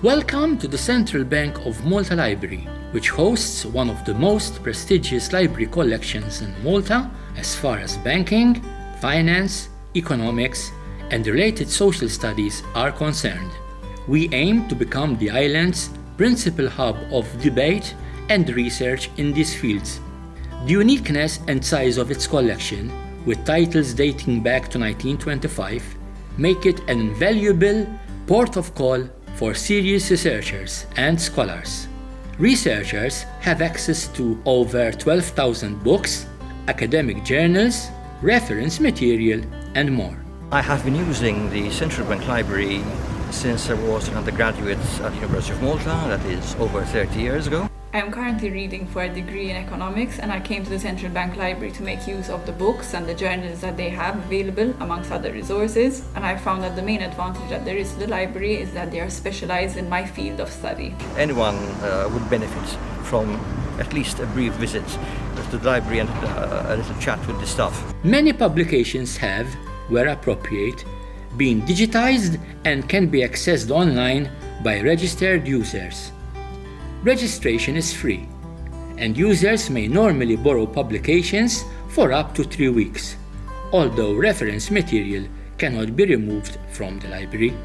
Welcome to the Central Bank of Malta Library, which hosts one of the most prestigious library collections in Malta as far as banking, finance, economics, and related social studies are concerned. We aim to become the island's principal hub of debate and research in these fields. The uniqueness and size of its collection, with titles dating back to 1925, make it an invaluable port of call for serious researchers and scholars. Researchers have access to over 12,000 books, academic journals, reference material, and more. I have been using the Central Bank Library since I was an undergraduate at the University of Malta, that is over 30 years ago. I am currently reading for a degree in economics, and I came to the Central Bank Library to make use of the books and the journals that they have available, amongst other resources. And I found that the main advantage that there is to the library is that they are specialized in my field of study. Anyone would benefit from at least a brief visit to the library and a little chat with the staff. Many publications have, where appropriate, been digitized and can be accessed online by registered users. Registration is free, and users may normally borrow publications for up to 3 weeks, although reference material cannot be removed from the library.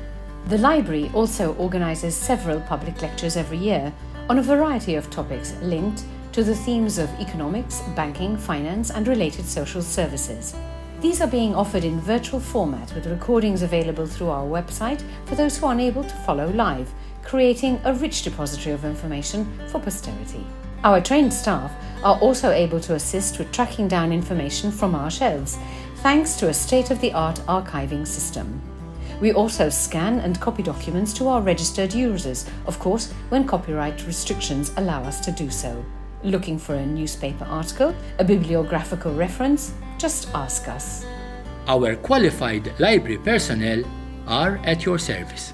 The library also organises several public lectures every year on a variety of topics linked to the themes of economics, banking, finance and related social services. These are being offered in virtual format with recordings available through our website for those who are unable to follow live, creating a rich depository of information for posterity. Our trained staff are also able to assist with tracking down information from our shelves, thanks to a state-of-the-art archiving system. We also scan and copy documents to our registered users, of course, when copyright restrictions allow us to do so. Looking for a newspaper article, a bibliographical reference? Just ask us. Our qualified library personnel are at your service.